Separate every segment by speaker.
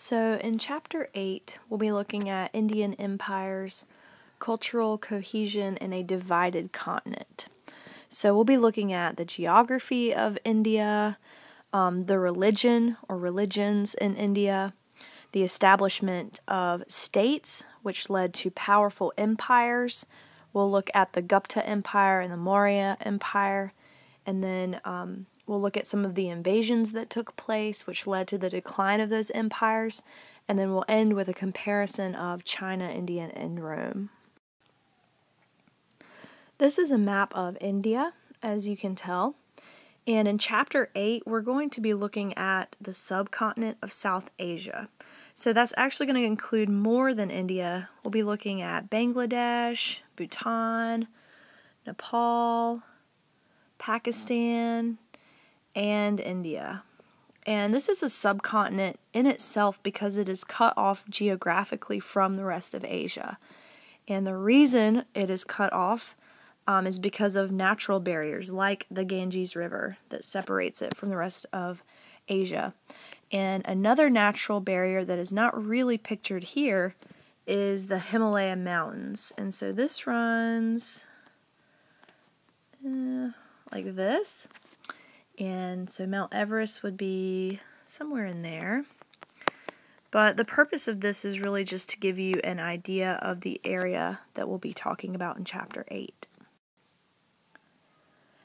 Speaker 1: So in Chapter 8, we'll be looking at Indian empires, cultural cohesion in a divided continent. So we'll be looking at the geography of India, the religion or religions in India, the establishment of states, which led to powerful empires. We'll look at the Gupta Empire and the Maurya Empire, and then we'll look at some of the invasions that took place, which led to the decline of those empires, and then we'll end with a comparison of China, India, and Rome. This is a map of India, as you can tell, and in Chapter 8, we're going to be looking at the subcontinent of South Asia. So that's actually going to include more than India. We'll be looking at Bangladesh, Bhutan, Nepal, Pakistan, and India. And this is a subcontinent in itself because it is cut off geographically from the rest of Asia. And the reason it is cut off is because of natural barriers like the Ganges River that separates it from the rest of Asia. And another natural barrier that is not really pictured here is the Himalaya Mountains. And so this runs like this. And so Mount Everest would be somewhere in there. But the purpose of this is really just to give you an idea of the area that we'll be talking about in Chapter 8.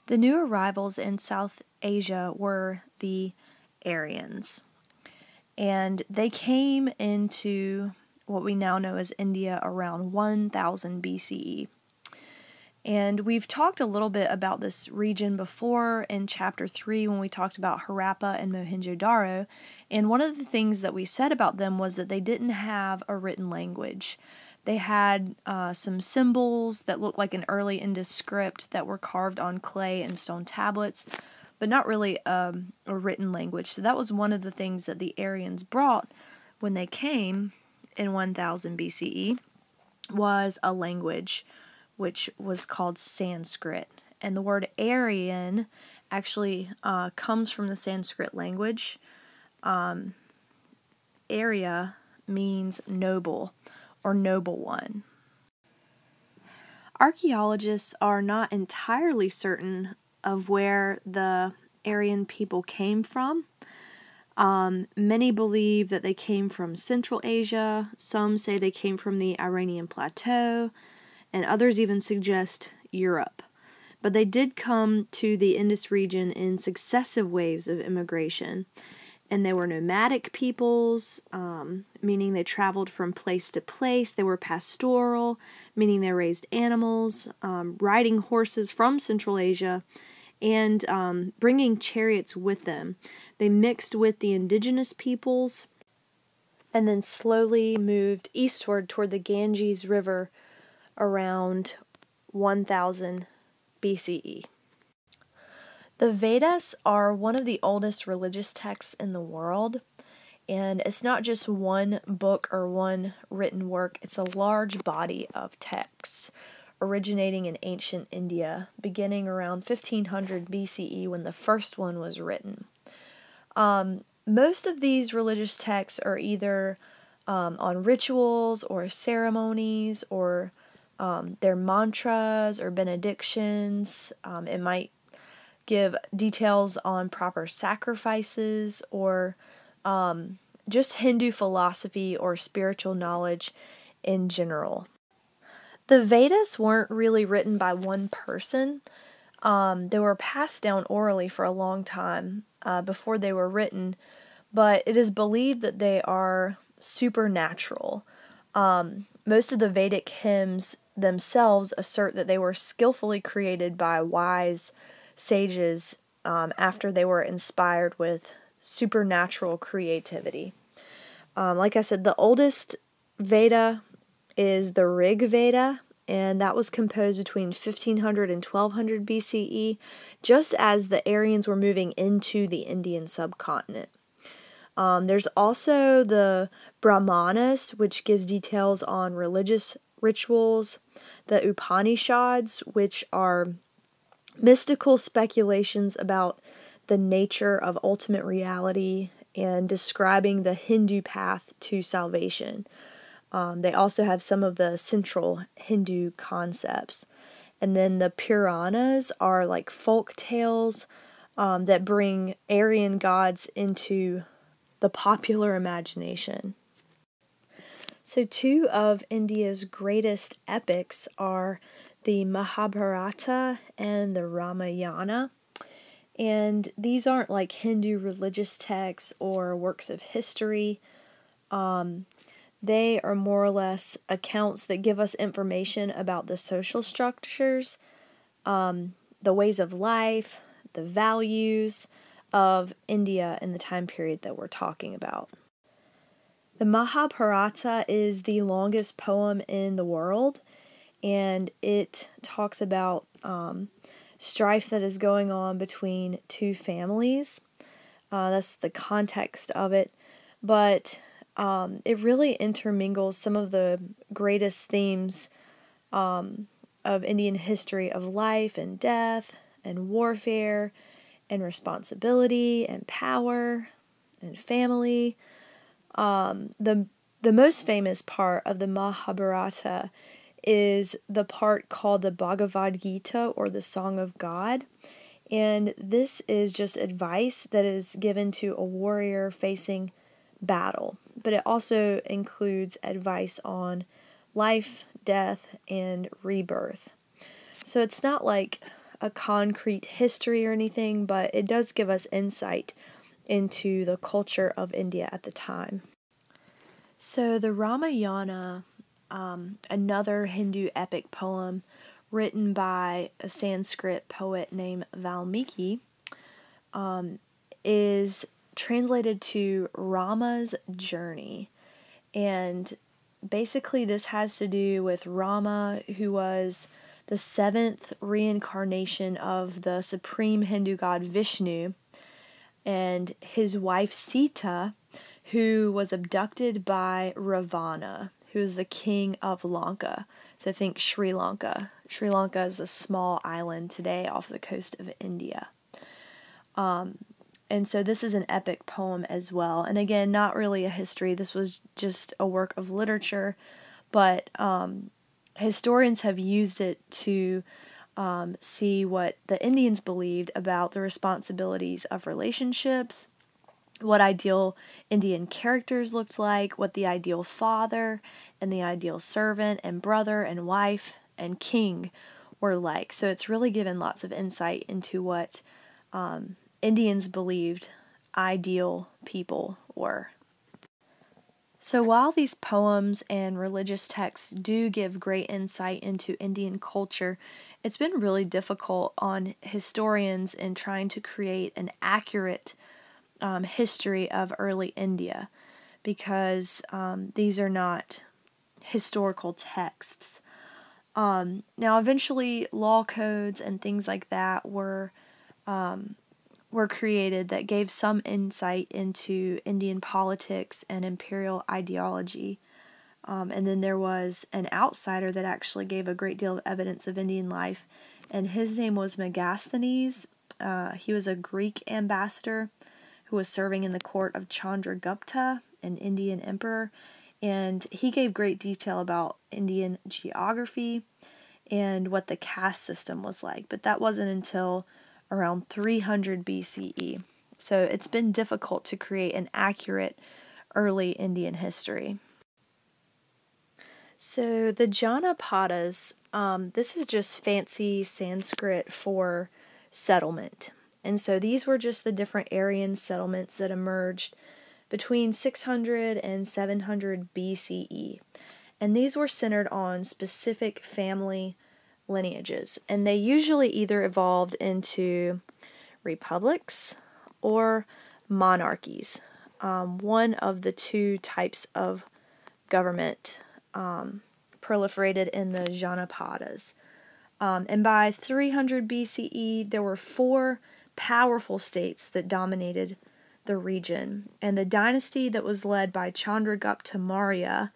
Speaker 1: The new arrivals in South Asia were the Aryans. And they came into what we now know as India around 1000 BCE. And we've talked a little bit about this region before in Chapter 3 when we talked about Harappa and Mohenjo-Daro. And one of the things that we said about them was that they didn't have a written language. They had some symbols that looked like an early Indus script that were carved on clay and stone tablets, but not really a written language. So that was one of the things that the Aryans brought when they came in 1000 BCE was a language which was called Sanskrit. And the word Aryan actually comes from the Sanskrit language. Arya means noble or noble one. Archaeologists are not entirely certain of where the Aryan people came from. Many believe that they came from Central Asia. Some say they came from the Iranian Plateau, and others even suggest Europe. But they did come to the Indus region in successive waves of immigration. And they were nomadic peoples, meaning they traveled from place to place. They were pastoral, meaning they raised animals, riding horses from Central Asia, and bringing chariots with them. They mixed with the indigenous peoples and then slowly moved eastward toward the Ganges River around 1000 BCE. The Vedas are one of the oldest religious texts in the world, and it's not just one book or one written work, it's a large body of texts originating in ancient India, beginning around 1500 BCE when the first one was written. Most of these religious texts are either on rituals or ceremonies or their mantras or benedictions. It might give details on proper sacrifices or just Hindu philosophy or spiritual knowledge in general. The Vedas weren't really written by one person. They were passed down orally for a long time before they were written, but it is believed that they are supernatural. Most of the Vedic hymns themselves assert that they were skillfully created by wise sages after they were inspired with supernatural creativity. Like I said, the oldest Veda is the Rig Veda, and that was composed between 1500 and 1200 BCE, just as the Aryans were moving into the Indian subcontinent. There's also the Brahmanas, which gives details on religious rituals, the Upanishads, which are mystical speculations about the nature of ultimate reality and describing the Hindu path to salvation. They also have some of the central Hindu concepts. And then the Puranas are like folk tales that bring Aryan gods into the popular imagination. So, two of India's greatest epics are the Mahabharata and the Ramayana. And these aren't like Hindu religious texts or works of history. They are more or less accounts that give us information about the social structures, the ways of life, the values of India in the time period that we're talking about. The Mahabharata is the longest poem in the world, and it talks about strife that is going on between two families. That's the context of it, but it really intermingles some of the greatest themes of Indian history of life and death and warfare and responsibility and power and family. The most famous part of the Mahabharata is the part called the Bhagavad Gita, or the Song of God. And this is just advice that is given to a warrior facing battle. But it also includes advice on life, death, and rebirth. So it's not like a concrete history or anything, but it does give us insight into the culture of India at the time. So the Ramayana, another Hindu epic poem written by a Sanskrit poet named Valmiki, is translated to Rama's journey. And basically this has to do with Rama, who was the seventh reincarnation of the supreme Hindu god Vishnu, and his wife Sita, who was abducted by Ravana, who is the king of Lanka. So think Sri Lanka. Sri Lanka is a small island today off the coast of India. And so this is an epic poem as well. And again, not really a history. This was just a work of literature. But historians have used it to see what the Indians believed about the responsibilities of relationships, what ideal Indian characters looked like, what the ideal father and the ideal servant and brother and wife and king were like. So it's really given lots of insight into what Indians believed ideal people were. So while these poems and religious texts do give great insight into Indian culture, it's been really difficult on historians in trying to create an accurate history of early India, because these are not historical texts. Now, eventually, law codes and things like that were created that gave some insight into Indian politics and imperial ideology. And then there was an outsider that actually gave a great deal of evidence of Indian life, and his name was Megasthenes. He was a Greek ambassador who was serving in the court of Chandragupta, an Indian emperor, and he gave great detail about Indian geography and what the caste system was like. But that wasn't until around 300 BCE. So it's been difficult to create an accurate early Indian history. So the Janapadas, this is just fancy Sanskrit for settlement. And so these were just the different Aryan settlements that emerged between 600 and 700 BCE. And these were centered on specific family lineages. And they usually either evolved into republics or monarchies. One of the two types of government proliferated in the Janapadas. And by 300 BCE, there were 4 powerful states that dominated the region. And the dynasty that was led by Chandragupta Maurya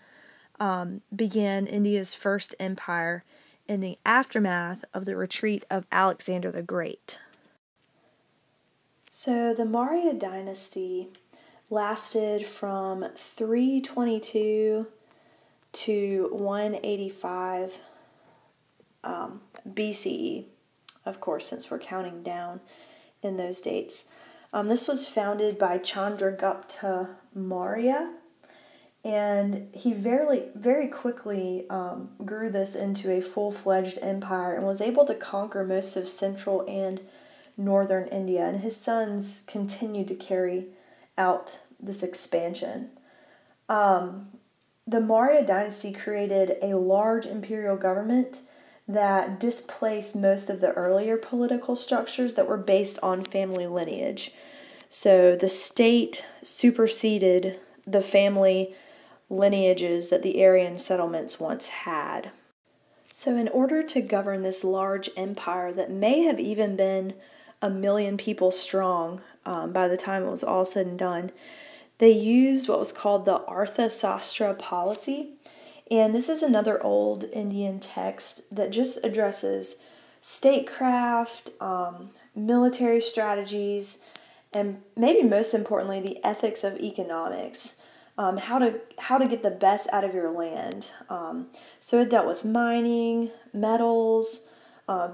Speaker 1: began India's first empire in the aftermath of the retreat of Alexander the Great. So the Maurya dynasty lasted from 322 to 185 BCE, of course, since we're counting down in those dates. This was founded by Chandragupta Maurya, and he very quickly grew this into a full-fledged empire and was able to conquer most of central and northern India, and his sons continued to carry out this expansion. The Maurya dynasty created a large imperial government that displaced most of the earlier political structures that were based on family lineage. So the state superseded the family lineages that the Aryan settlements once had. So in order to govern this large empire that may have even been 1 million people strong by the time it was all said and done, they used what was called the Arthasastra policy. And this is another old Indian text that just addresses statecraft, military strategies, and maybe most importantly, the ethics of economics. How to get the best out of your land. So it dealt with mining, metals,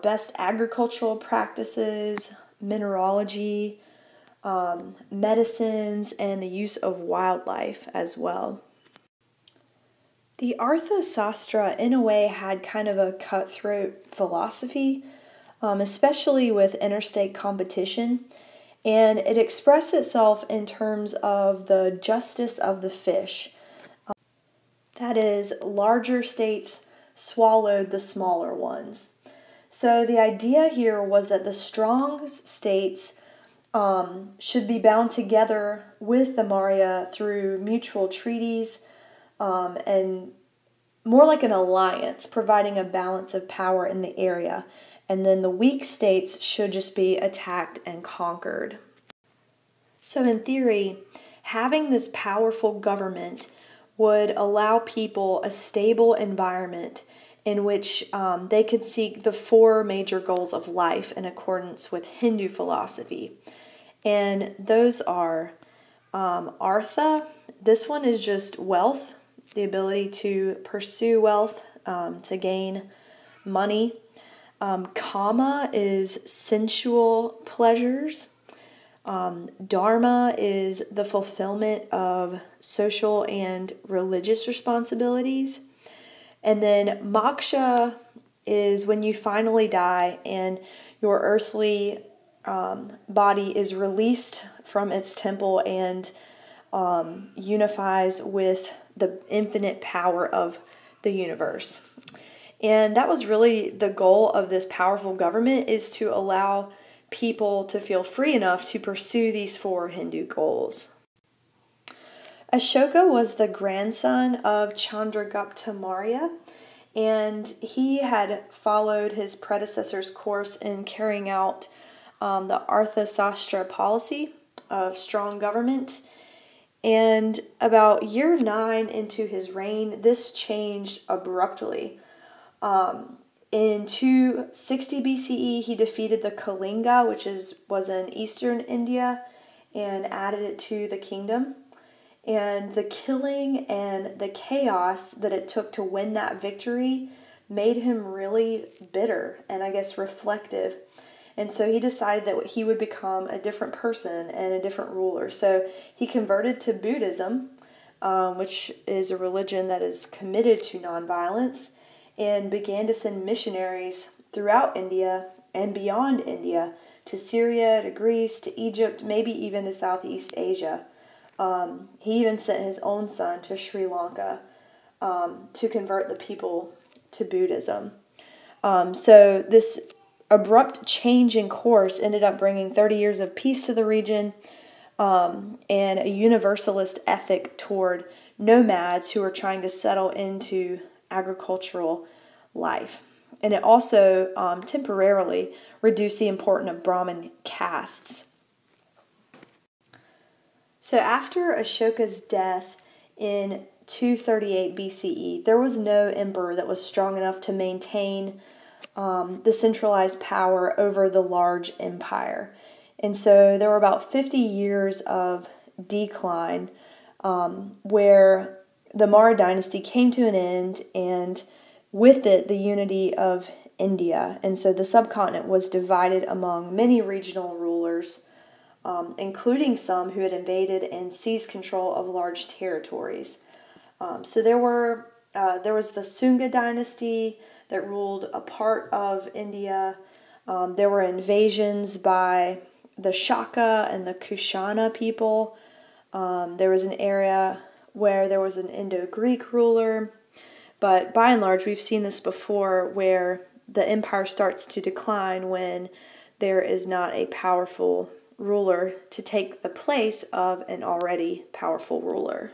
Speaker 1: best agricultural practices, mineralogy, medicines, and the use of wildlife as well. The Arthasastra, in a way, had kind of a cutthroat philosophy, especially with interstate competition, and it expressed itself in terms of the justice of the fish. That is, larger states swallowed the smaller ones. So the idea here was that the strong states should be bound together with the Maurya through mutual treaties, and more like an alliance, providing a balance of power in the area. And then the weak states should just be attacked and conquered. So in theory, having this powerful government would allow people a stable environment in which they could seek the 4 major goals of life in accordance with Hindu philosophy. And those are Artha. This one is just wealth, the ability to pursue wealth, to gain money. Kama is sensual pleasures. Dharma is the fulfillment of social and religious responsibilities. And then moksha is when you finally die and your earthly body is released from its temple and unifies with the infinite power of the universe. And that was really the goal of this powerful government, is to allow people to feel free enough to pursue these 4 Hindu goals. Ashoka was the grandson of Chandragupta Maurya, and he had followed his predecessor's course in carrying out the Arthasastra policy of strong government. And about year 9 into his reign, this changed abruptly. In 260 BCE, he defeated the Kalinga, which was in eastern India, and added it to the kingdom. And the killing and the chaos that it took to win that victory made him really bitter and I guess reflective. And so he decided that he would become a different person and a different ruler. So he converted to Buddhism, which is a religion that is committed to nonviolence, and began to send missionaries throughout India and beyond India to Syria, to Greece, to Egypt, maybe even to Southeast Asia. He even sent his own son to Sri Lanka to convert the people to Buddhism. So this abrupt change in course ended up bringing 30 years of peace to the region, and a universalist ethic toward nomads who were trying to settle into agricultural life. And it also temporarily reduced the importance of Brahmin castes. So after Ashoka's death in 238 BCE, there was no emperor that was strong enough to maintain the centralized power over the large empire. And so there were about 50 years of decline, where the Maurya dynasty came to an end, and with it the unity of India. And so the subcontinent was divided among many regional rulers, including some who had invaded and seized control of large territories. So there was the Sunga dynasty that ruled a part of India. There were invasions by the Shaka and the Kushana people. There was an area where there was an Indo-Greek ruler. But by and large, we've seen this before, where the empire starts to decline when there is not a powerful ruler to take the place of an already powerful ruler.